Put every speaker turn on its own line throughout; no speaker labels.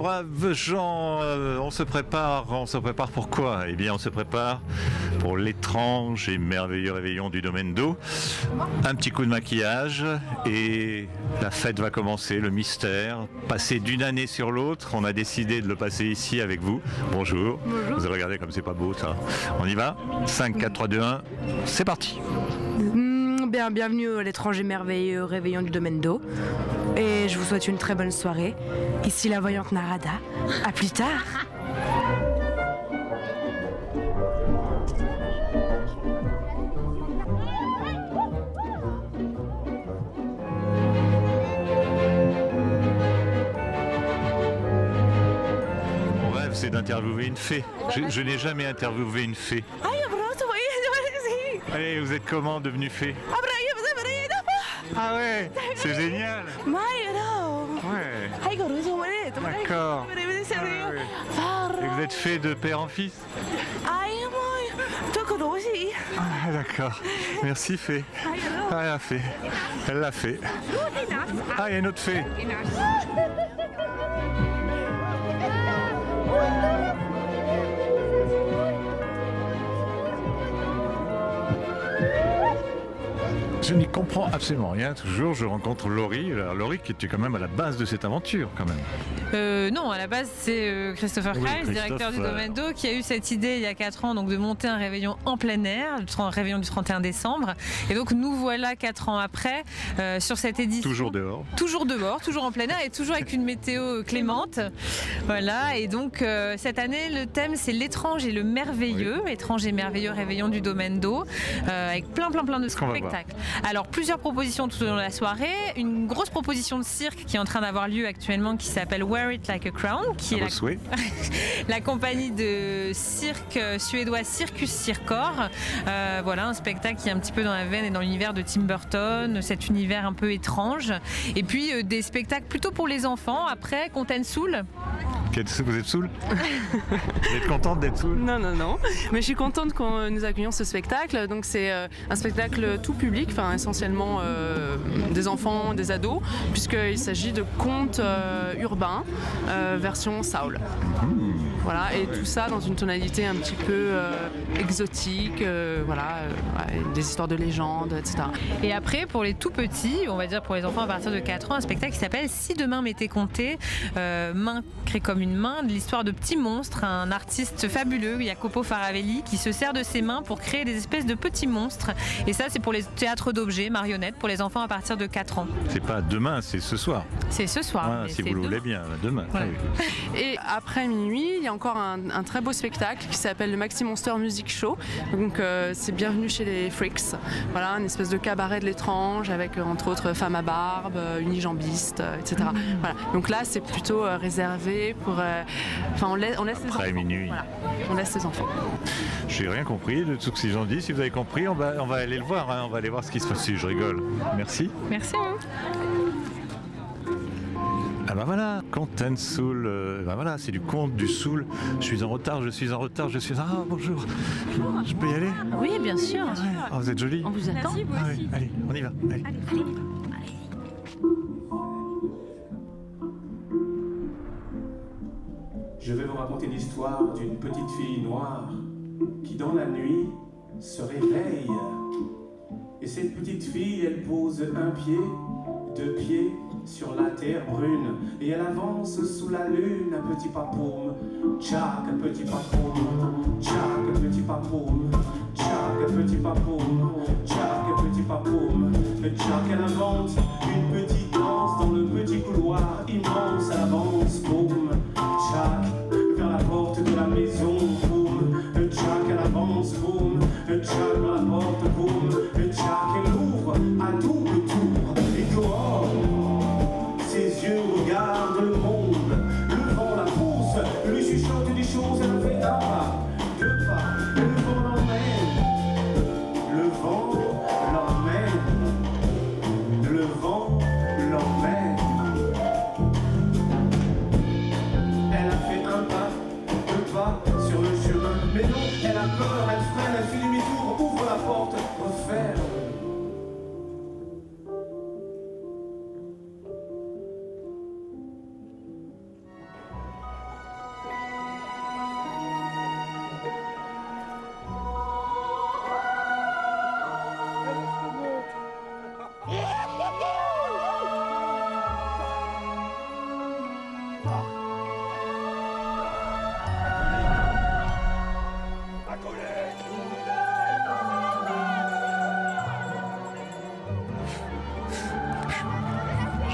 braves gens, on se prépare pour quoi? Eh bien, on se prépare pour l'étrange et merveilleux réveillon du domaine d'eau. Un petit coup de maquillage et la fête va commencer, le mystère. Passé d'une année sur l'autre, on a décidé de le passer ici avec vous. Bonjour.
Bonjour.
Vous allez regarder comme c'est pas beau ça. On y va? 5, 4, 3, 2, 1, c'est parti.
Bienvenue à l'étrange et merveilleux réveillon du domaine d'eau. Et je vous souhaite une très bonne soirée. Ici la voyante Narada. À plus tard.
Mon rêve, c'est d'interviewer une fée. Je n'ai jamais interviewé une fée. Allez, vous êtes comment devenu fée? Ah ouais, c'est génial. Ouais. D'accord. Ah ouais. Et vous êtes fée de père en fils? Ah d'accord. Merci fée. Ah, elle l'a fait. Elle l'a fait. Ah, il y a une autre fée. Je n'y comprends absolument rien. Toujours, je rencontre Laurie. Alors, Laurie, qui était quand même à la base de cette aventure, quand même.
Non, à la base, c'est Christopher Kreis, directeur du domaine d'eau, qui a eu cette idée il y a 4 ans donc, de monter un réveillon en plein air, un réveillon du 31 décembre. Et donc, nous voilà 4 ans après sur cette édition.
Toujours dehors.
Toujours dehors, toujours en plein air et toujours avec une météo clémente. Voilà, et donc cette année, le thème, c'est l'étrange et le merveilleux. Oui. Étrange et merveilleux réveillon du domaine d'eau, avec plein de spectacles. Alors, plusieurs propositions tout au long de la soirée. Une grosse proposition de cirque qui est en train d'avoir lieu actuellement, qui s'appelle Wear It Like a Crown, qui est la compagnie de cirque suédois Circus Circor. Voilà, un spectacle qui est un petit peu dans la veine et dans l'univers de Tim Burton, cet univers un peu étrange. Et puis des spectacles plutôt pour les enfants. Après, Content Soul.
Vous êtes saoul? Vous êtes contente d'être saoul?
Non. Mais je suis contente qu'on nous accueillons ce spectacle. Donc c'est un spectacle tout public, enfin essentiellement des enfants, des ados, puisqu'il s'agit de contes urbains, version soul. Voilà, et tout ça dans une tonalité un petit peu exotique, des histoires de légendes, etc.
Et après, pour les tout petits, on va dire pour les enfants à partir de 4 ans, un spectacle qui s'appelle Si demain m'était compté, main créée comme une main, de l'histoire de petits monstres, un artiste fabuleux, Jacopo Faravelli, qui se sert de ses mains pour créer des espèces de petits monstres. Et ça, c'est pour les théâtres d'objets, marionnettes, pour les enfants à partir de 4 ans.
C'est pas demain, c'est ce soir.
C'est ce soir.
Si vous le voulez bien, demain.
Voilà.
Et après minuit, il y a encore un très beau spectacle qui s'appelle le Maxi Monster Music Show. Donc c'est bienvenue chez les Freaks. Voilà, une espèce de cabaret de l'étrange avec entre autres Femme à barbe, unijambiste, etc. Voilà. Donc là, c'est plutôt réservé pour. On laisse les enfants.
Après minuit.
Voilà. On laisse les enfants.
J'ai rien compris de tout ce qu'ils ont dit. Si vous avez compris, on va aller le voir. On va aller voir ce qui se passe. Si je rigole. Merci.
Merci à vous.
Ah bah voilà, Content Soul, voilà, c'est du conte, du soul. Je suis en retard. Ah bonjour. Je peux y aller?
Oui, bien sûr.
Oh, vous êtes jolie.
On vous attend.
Oui, allez, on y va. Allez.
Je vais vous raconter l'histoire d'une petite fille noire qui dans la nuit se réveille. Et cette petite fille, elle pose un pied, 2 pieds sur la terre brune. Et elle avance sous la lune, un petit papoum. Tchac, un petit papoum. Tchac, un petit papoum. Tchac, un petit papoum. Tchac, un petit papoum. Tchac, elle invente une petite danse dans le petit couloir immense. Elle avance, boum. Tchac, vers la porte de la maison, boum. Tchac, elle avance, boum. Tchac, vers la porte, boum. Tchac, elle ouvre à double tour. Et dehors, ses yeux regardent le monde. Le vent la pousse, lui chuchote des choses. Elle fait un pas, 2 pas. Et le vent l'emmène. Le vent l'emmène. Le vent l'emmène.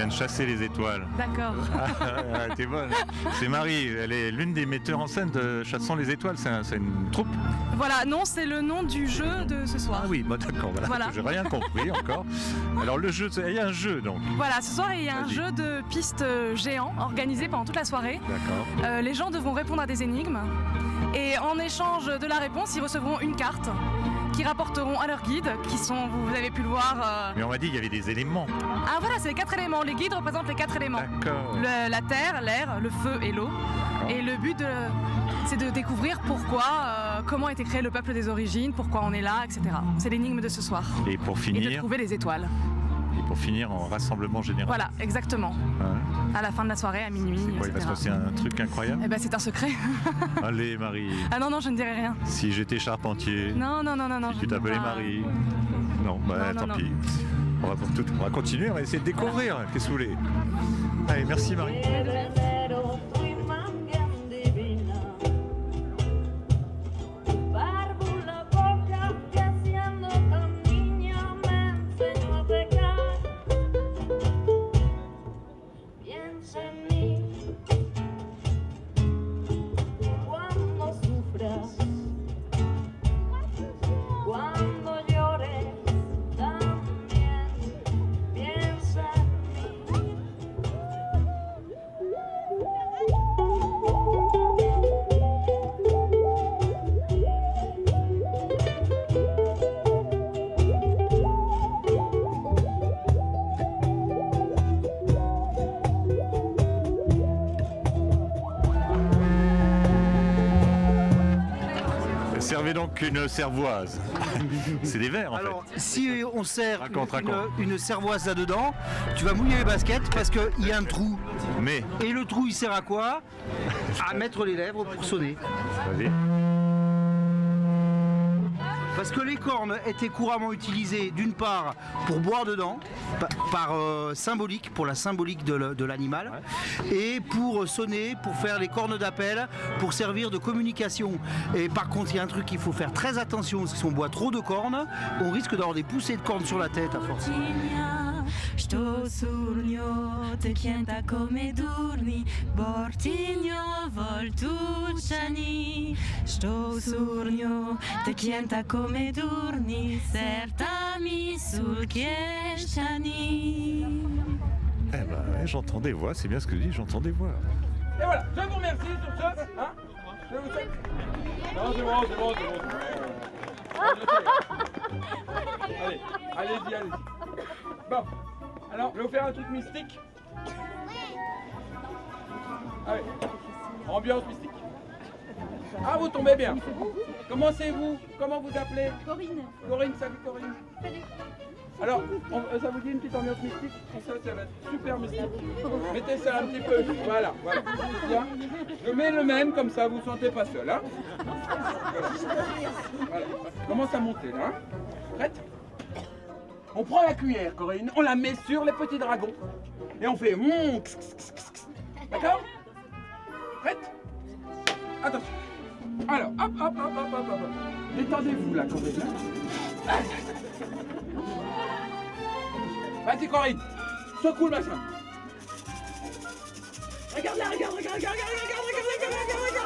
viens de chasser les étoiles.
D'accord.
Ah, t'es bonne. C'est Marie, elle est l'une des metteurs en scène de Chassons les étoiles, c'est une troupe.
Voilà, non, c'est le nom du jeu de ce soir.
Ah oui, bah d'accord, voilà. J'ai rien compris encore. Alors le jeu, il y a un jeu donc.
Voilà, ce soir il y a un jeu de pistes géant organisé pendant toute la soirée.
D'accord.
Les gens devront répondre à des énigmes et en échange de la réponse, ils recevront une carte qui rapporteront à leur guide, qui sont, vous avez pu le voir.
Mais on m'a dit qu'il y avait des éléments.
Ah voilà, c'est les 4 éléments. Les guides représentent les 4 éléments.
D'accord.
La terre, l'air, le feu et l'eau. Et le but, c'est de découvrir pourquoi, comment a été créé le peuple des origines, pourquoi on est là, etc. C'est l'énigme de ce soir.
Et pour
Et de
finir,
trouver les étoiles.
en rassemblement général.
Voilà, exactement.
Hein?
À la fin de la soirée, à minuit,
Ouais, il va se
etc.
passer un truc incroyable.
Eh ben, c'est un secret.
Allez Marie,
Ah non, non, je ne dirai rien.
si j'étais charpentier,
Non, non, non, non, non.
si tu t'appelais Marie. Non, bah
Non,
tant
non,
pis. On va continuer, on va essayer de découvrir. Qu'est-ce que vous voulez? Allez, merci Marie. Servez donc une cervoise. C'est des verres en
Alors,
fait.
si on sert
Raconte.
une cervoise là-dedans, tu vas mouiller les baskets parce qu'il y a un trou.
Mais,
Et le trou, il sert à quoi? À mettre les lèvres pour sonner.
vas-y.
Parce que les cornes étaient couramment utilisées d'une part pour boire dedans, par symbolique, pour la symbolique de l'animal, et pour sonner, pour faire les cornes d'appel, pour servir de communication. Et par contre, il y a un truc qu'il faut faire très attention, parce que si on boit trop de cornes, on risque d'avoir des poussées de cornes sur la tête à force.
Što surnjo te kjenta come durni, bortinjo voltučani. Što surnjo te kjenta come durni, sertami sul kješčani.
Eh ben, ouais, j'entends des voix, c'est bien ce que je dis, j'entends des voix.
Et voilà, je vous remercie sur ce. Hein, je vous souhaite. Non, c'est bon, c'est bon, c'est bon. Allez, allez-y, allez-y. Bon, alors, je vais vous faire un truc mystique. Allez, ambiance mystique. Ah, vous tombez bien. Comment c'est vous? Comment vous appelez?
Corinne.
Corinne, salut Corinne.
Salut.
Alors, ça vous dit une petite ambiance mystique? Ça va être super mystique. Mettez ça un petit peu. Voilà, voilà. Bien. Je mets le même, comme ça vous ne sentez pas seul. Hein, voilà. Ça commence à monter là. Hein. Prête? On prend la cuillère, Corinne, on la met sur les petits dragons. Et on fait D'accord? Prête? Attention. Alors, hop, hop, hop, hop, hop, hop. Détendez-vous là, Corinne. Vas-y, Corinne. Secoue le machin. Regarde là, regarde, regarde, regarde, regarde, regarde, regarde,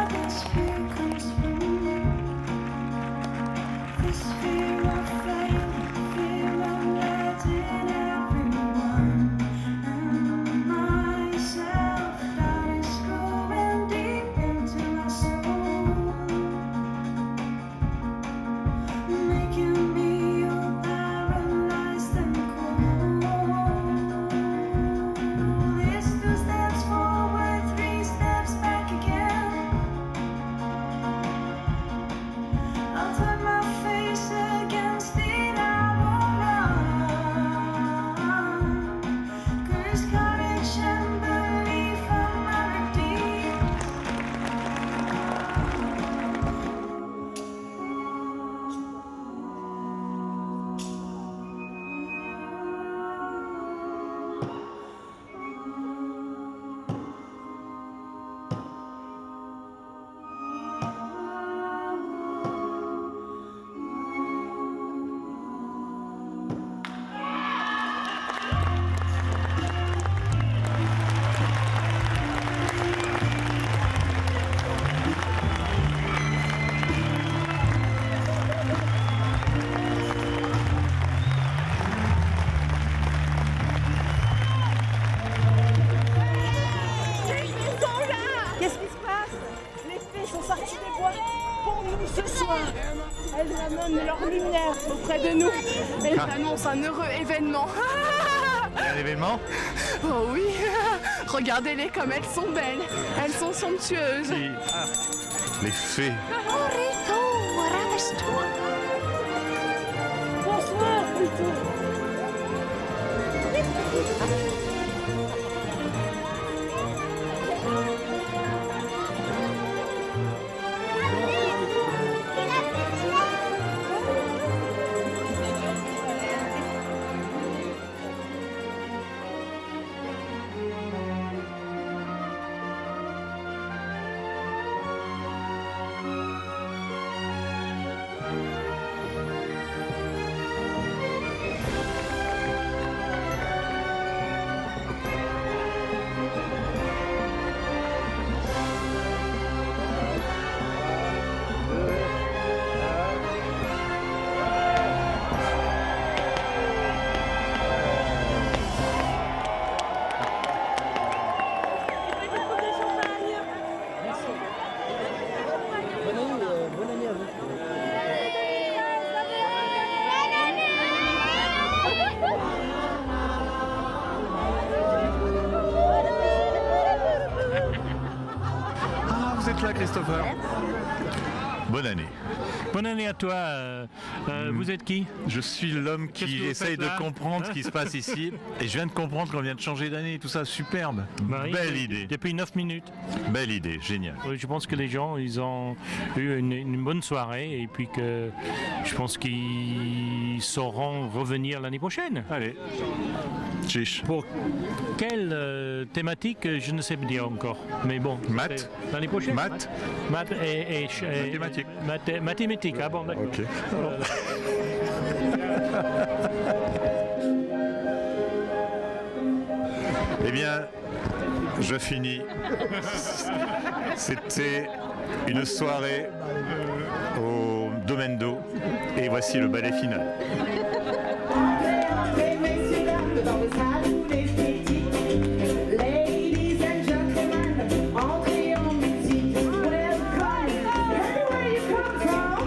This fear comes from me.
ce soir, elles amènent leur lumière auprès de nous et elles annoncent un heureux événement.
Il y a un événement?
Oh oui, regardez-les comme elles sont belles, elles sont somptueuses.
Les fées.
Bonsoir plutôt.
Là, Christopher. Bonne année.
Bonne année à toi. Vous êtes qui?
Je suis l'homme qui essaye de comprendre ce qui se passe ici. Et je viens de comprendre qu'on vient de changer d'année. Tout ça, superbe.
Marie,
belle idée.
Depuis 9 minutes.
Belle idée, génial.
Oui, je pense que les gens, ils ont eu une bonne soirée et puis que je pense qu'ils sauront revenir l'année prochaine.
Allez. Chiche.
Pour quelle thématique, je ne sais pas dire encore. Mais bon.
Maths.
L'année prochaine.
Maths.
Maths et
mathématiques.
Mathématiques. Ah bon, d'accord.
Ok. Eh bien, je finis. C'était une soirée au Domaine d'eau. Et voici le ballet final.
Ladies and gentlemen, entrez en musique. Welcome, everywhere you come from.